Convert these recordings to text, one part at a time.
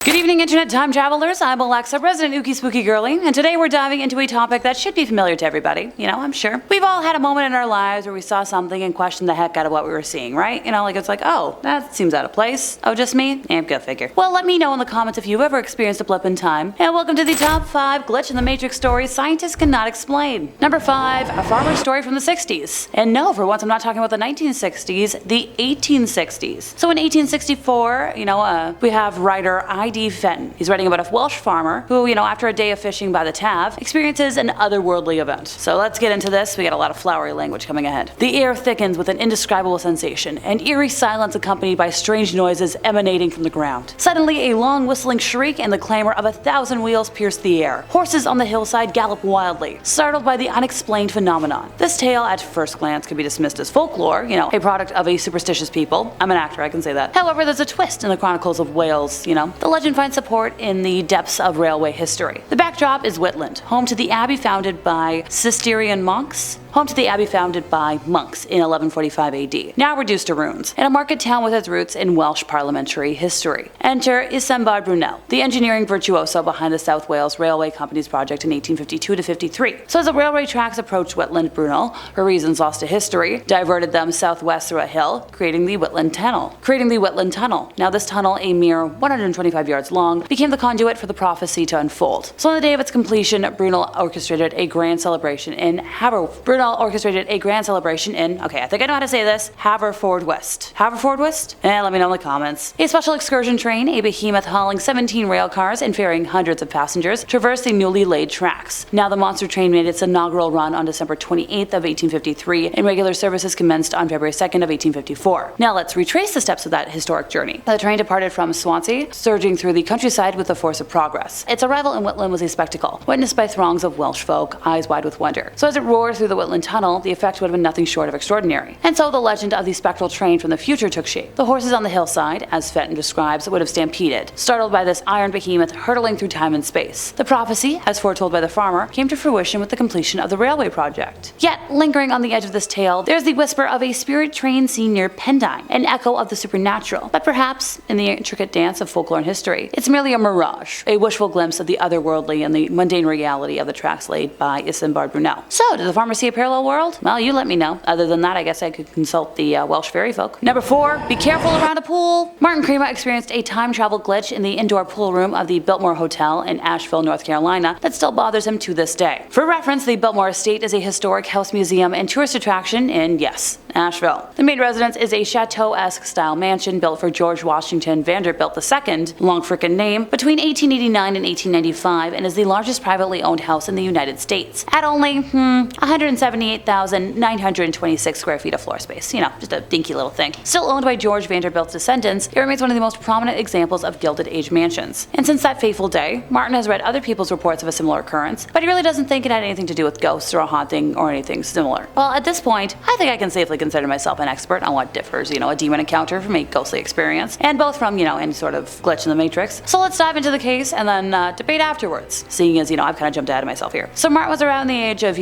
Good evening, Internet Time Travelers. I'm Alexa, resident Ookie Spooky Girly, and today we're diving into a topic that should be familiar to everybody. I'm sure. We've all had a moment in our lives where we saw something and questioned the heck out of what we were seeing, right? It's like, oh, that seems out of place. Oh, just me? Go figure. Well, let me know in the comments if you've ever experienced a blip in time. And welcome to the top 5 glitch in the Matrix stories scientists cannot explain. Number 5, a farmer story from the 60s. And no, for once I'm not talking about the 1960s, the 1860s. So in 1864, we have writer I.D. Fenton. He's writing about a Welsh farmer who, after a day of fishing by the Tav, experiences an otherworldly event. So let's get into this. We got a lot of flowery language coming ahead. The air thickens with an indescribable sensation, an eerie silence accompanied by strange noises emanating from the ground. Suddenly, a long whistling shriek and the clamor of 1,000 wheels pierce the air. Horses on the hillside gallop wildly, startled by the unexplained phenomenon. This tale, at first glance, could be dismissed as folklore, a product of a superstitious people. I'm an actor, I can say that. However, there's a twist in the Chronicles of Wales, The legend finds support in the depths of railway history. The backdrop is Whitland, home to the abbey founded by Cistercian monks. In 1145 AD, now reduced to ruins, and a market town with its roots in Welsh parliamentary history. Enter Isambard Brunel, the engineering virtuoso behind the South Wales Railway Company's project in 1852 to 53. So as the railway tracks approached Whitland, Brunel, for reasons lost to history, diverted them southwest through a hill, creating the Whitland Tunnel. Now this tunnel, a mere 125 yards long, became the conduit for the prophecy to unfold. So on the day of its completion, Brunel orchestrated a grand celebration in Haverfordwest. Okay, I think I know how to say this. Haverfordwest. Let me know in the comments. A special excursion train, a behemoth hauling 17 rail cars and ferrying hundreds of passengers, traversed the newly laid tracks. Now the monster train made its inaugural run on December 28th of 1853, and regular services commenced on February 2nd of 1854. Now let's retrace the steps of that historic journey. The train departed from Swansea, surging through the countryside with the force of progress. Its arrival in Whitland was a spectacle, witnessed by throngs of Welsh folk, eyes wide with wonder. So as it roared through the Whitland Tunnel, the effect would have been nothing short of extraordinary. And so the legend of the spectral train from the future took shape. The horses on the hillside, as Fenton describes, would have stampeded, startled by this iron behemoth hurtling through time and space. The prophecy, as foretold by the farmer, came to fruition with the completion of the railway project. Yet, lingering on the edge of this tale, there's the whisper of a spirit train seen near Pendine, an echo of the supernatural. But perhaps, in the intricate dance of folklore and history, it's merely a mirage, a wishful glimpse of the otherworldly and the mundane reality of the tracks laid by Isambard Brunel. So, does the farmer see a parallel world? Well, you let me know. Other than that, I guess I could consult the Welsh fairy folk. Number 4, be careful around a pool. Martin Crema experienced a time travel glitch in the indoor pool room of the Biltmore Hotel in Asheville, North Carolina that still bothers him to this day. For reference, the Biltmore Estate is a historic house museum and tourist attraction in, yes, Asheville. The main residence is a chateau-esque style mansion built for George Washington Vanderbilt II, long frickin' name, between 1889 and 1895, and is the largest privately owned house in the United States, at only 178,926 square feet of floor space. Just a dinky little thing. Still owned by George Vanderbilt's descendants, it remains one of the most prominent examples of Gilded Age mansions. And since that fateful day, Martin has read other people's reports of a similar occurrence, but he really doesn't think it had anything to do with ghosts or a haunting or anything similar. Well, at this point, I think I can safely consider myself an expert on what differs, a demon encounter from a ghostly experience, and both from, any sort of glitch in the Matrix. So let's dive into the case and then debate afterwards, seeing as, I've kind of jumped ahead of myself here. So Martin was around the age of,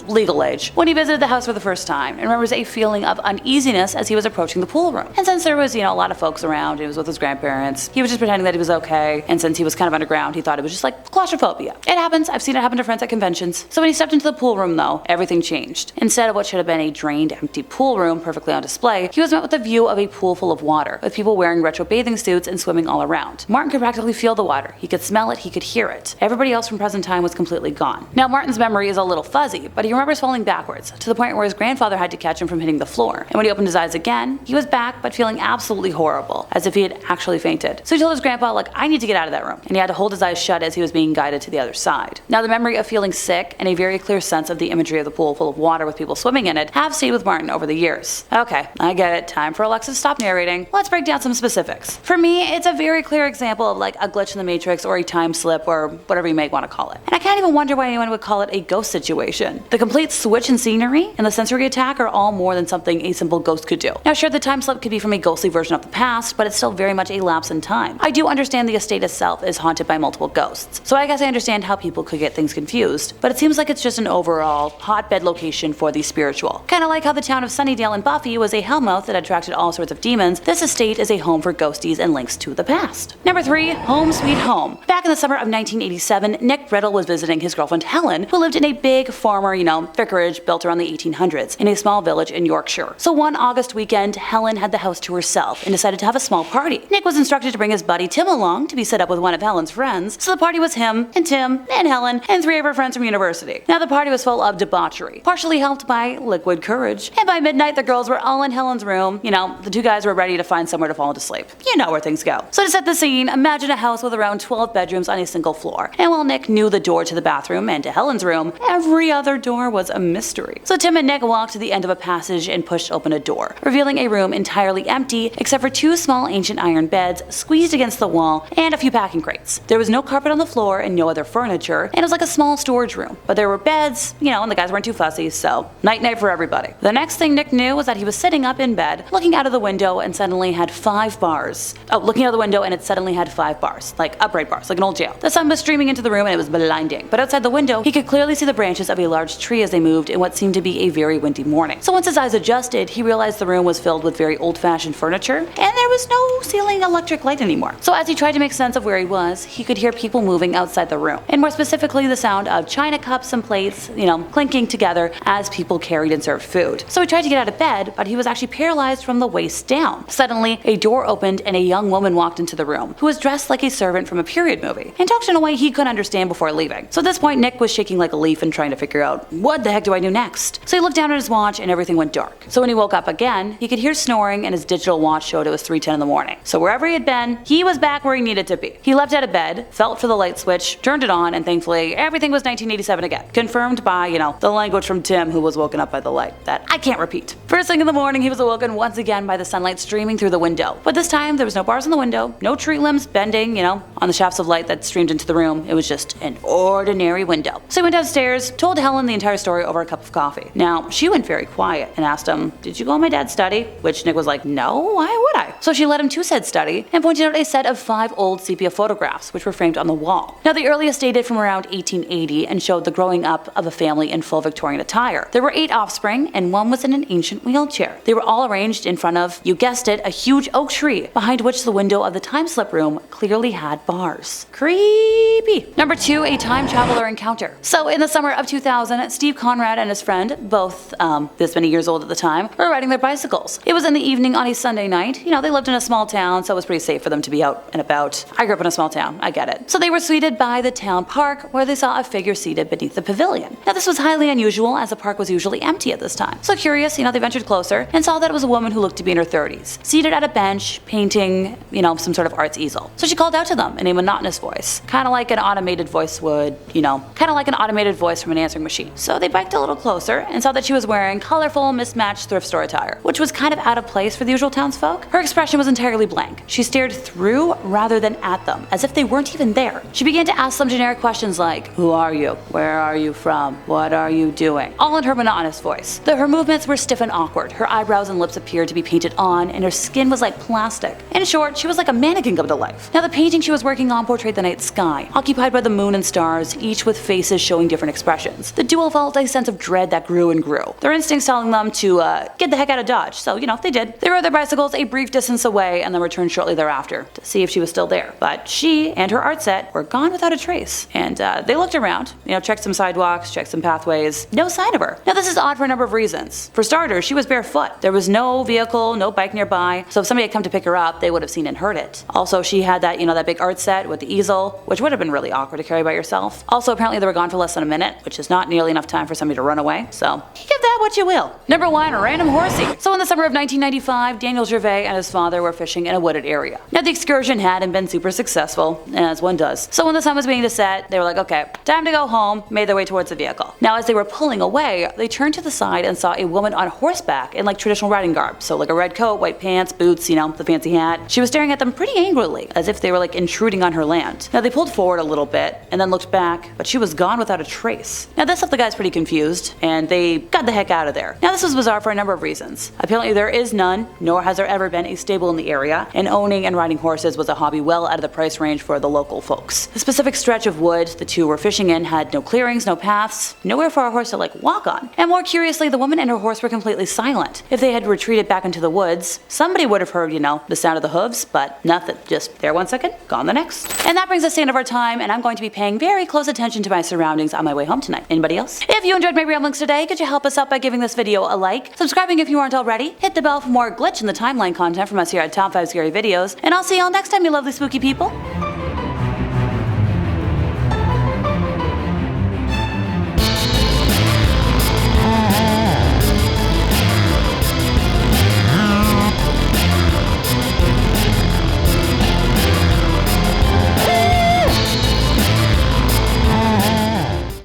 legal age, when he visited the house for the first time, and remembers a feeling of uneasiness as he was approaching the pool room. And since there was, a lot of folks around, he was with his grandparents, he was just pretending that he was okay, and since he was kind of underground, he thought it was just like claustrophobia. It happens, I've seen it happen to friends at conventions. So when he stepped into the pool room though, everything changed. Instead of what should have been a drained, empty pool room perfectly on display, he was met with a view of a pool full of water, with people wearing retro bathing suits and swimming all around. Martin could practically feel the water, he could smell it, he could hear it. Everybody else from present time was completely gone. Now Martin's memory is a little fuzzy, but he remembers falling backwards, to the point where his grandfather had to catch him from hitting the floor. And when he opened his eyes again, he was back, but feeling absolutely horrible, as if he had actually fainted. So he told his grandpa, I need to get out of that room, and he had to hold his eyes shut as he was being guided to the other side. Now the memory of feeling sick and a very clear sense of the imagery of the pool full of water with people swimming in it have stayed with Martin over the years. Okay, I get it. Time for Alexa to stop narrating. Let's break down some specifics. For me, it's a very clear example of a glitch in the Matrix or a time slip or whatever you may want to call it. And I can't even wonder why anyone would call it a ghost situation. The complete switch in scenery and the sensory attack are all more than something a simple ghost could do. Now sure, the time slip could be from a ghostly version of the past, but it's still very much a lapse in time. I do understand the estate itself is haunted by multiple ghosts, so I guess I understand how people could get things confused, but it seems like it's just an overall hotbed location for the spiritual. Kinda like how the town of Sunnydale in Buffy was a hellmouth that attracted all sorts of demons, this estate is a home for ghosties and links to the past. Number 3. Home Sweet Home. Back in the summer of 1987, Nick Brittle was visiting his girlfriend Helen, who lived in a big former, vicarage built around the 1800s in a small village in Yorkshire. So one August weekend, Helen had the house to herself and decided to have a small party. Nick was instructed to bring his buddy Tim along to be set up with one of Helen's friends, so the party was him and Tim and Helen and 3 of her friends from university. Now the party was full of debauchery, partially helped by liquid courage, and by midnight the girls were all in Helen's room. The 2 guys were ready to find somewhere to fall into sleep. You know where things go. So to set the scene, imagine a house with around 12 bedrooms on a single floor, and while Nick knew the door to the bathroom and to Helen's room, every other door was a mystery. So Tim and Nick walked to the end of a passage and pushed open a door, revealing a room entirely empty except for 2 small ancient iron beds squeezed against the wall and a few packing crates. There was no carpet on the floor and no other furniture, and it was like a small storage room, but there were beds, and the guys weren't too fussy, so night-night for everybody. The next thing Nick knew was that he was sitting up in bed, looking out of the window and suddenly had 5 bars. Looking out of the window and it suddenly had 5 bars, like upright bars, like an old jail. The sun was streaming into the room and it was blinding, but outside the window he could clearly see the branches of a large tree as they moved in what seemed to be a very windy morning. So once his eyes adjusted, he realized the room was filled with very old-fashioned furniture, and there was no ceiling electric light anymore. So as he tried to make sense of where he was, he could hear people moving outside the room, and more specifically the sound of china cups and plates, clinking together as people carried and served food. So he tried to get out of bed, but he was actually paralyzed from the waist down. Suddenly, a door opened and a young woman walked into the room, who was dressed like a servant from a period movie, and talked in a way he couldn't understand before leaving. So at this point, Nick was shaking like a leaf and trying to figure out, what the heck do I do next? So he looked down at his watch and everything went dark. So when he woke up again, he could hear snoring and his digital watch showed it was 3:10 in the morning. So wherever he had been, he was back where he needed to be. He leapt out of bed, felt for the light switch, turned it on, and thankfully everything was 1987 again. Confirmed by, the language from Tim, who was woken up by the light that I can't repeat. First thing in the morning, he was awoken once again by the sunlight streaming through the window. But this time, there was no bars in the window, no tree limbs bending, on the shafts of light that streamed into the room. It was just an ordinary window. So he went downstairs, told Helen the entire story over a cup of coffee. Now, she went very quiet and asked him, "Did you go in my dad's study?" Which Nick was like, "No, why would I?" So she led him to said study and pointed out a set of 5 old sepia photographs, which were framed on the wall. Now, the earliest dated from around 1880 and showed the growing up of a family in full Victorian attire. There were 8 offspring, and one was in an ancient wheelchair. They were all arranged in front of, you guessed it, a huge oak tree, behind which the window of the time slip room clearly had bars. Creepy. Number 2, a time traveler encounter. So in the summer of 2000, Steve Conrad and his friend, both this many years old at the time, were riding their bicycles. It was in the evening on a Sunday night. They lived in a small town, so it was pretty safe for them to be out and about. I grew up in a small town, I get it. So they were seated by the town park, where they saw a figure seated beneath the pavilion. Now this was highly unusual, as the park was usually empty at this time. So curious, they ventured closer and saw that it was a woman who looked to be in her 30s, seated at a bench, painting, some sort of arts easel. So she called out to them in a monotonous voice, kind of like an automated voice would, kind of like an automated voice from an answering machine. So they biked a little closer and saw that she was wearing colorful, mismatched thrift store attire, which was kind of out of place for the usual townsfolk. Her expression was entirely blank. She stared through rather than at them, as if they weren't even there. She began to ask some generic questions like, "Who are you? Where are you from? What are you doing?" All in her monotonous voice. Though her movements were stiff and awkward, her eyebrows and lips appeared to be painted on, and her skin was like plastic. In short, she was like a mannequin come to life. Now the painting she was working on portrayed the night sky, occupied by the moon and stars, each with faces showing different expressions. The duo felt a sense of dread that grew and grew, their instincts telling them to get the heck out of Dodge, so they did. They rode their bicycles a brief distance away and then returned shortly thereafter to see if she was still there. But she and her art set were gone without a trace, and they looked around, checked some sidewalks, checked some pathways, no sign of her. Now this is odd for a number of reasons. For starters, she was barefoot. There was no vehicle, no bike nearby, so if somebody had come to pick her up, they would have seen and heard it. Also, she had that, that big art set with the easel, which would have been really awkward to carry by yourself. Also, apparently they were gone for less than a minute, which is not nearly enough time for somebody to run away, so give that what you will. Number 1, random horsey. So in the summer of 1995, Daniel Gervais and his father were fishing in a wooded area. Now the excursion hadn't been super successful, as one does. So when the sun was beginning to set, they were like, okay, time to go home, made their way towards the vehicle. Now as they were pulling away, they turned to the side and saw a woman on horseback in like traditional riding garb. So like a red coat, white pants, boots, the fancy hat. She was staring at them pretty angrily, as if they were like intruding on her land. Now they pulled forward a little bit and then looked back, but she was gone without a trace. Now this left the guys guys pretty confused, and they got the heck out of there. Now this was bizarre for a number of reasons. Apparently there is none, nor has there ever been a stable in the area, and owning and riding horses was a hobby well out of the price range for the local folks. The specific stretch of wood the two were fishing in had no clearings, no paths, nowhere for a horse to walk on. And more curiously, the woman and her horse were completely silent. If they had retreated back into the woods, somebody would have heard, the sound of the hooves, but nothing. Just there 1 second, gone the next. And that brings us to the end of our time, and I'm going to be paying very close attention to my surroundings on my way home tonight. Anybody else? If you enjoyed my ramblings today, could you help us out by giving this video a like, subscribing if you aren't already, hit the bell for more glitch in the timeline content from us here at Top 5 Scary Videos, and I'll see y'all next time, you lovely spooky people.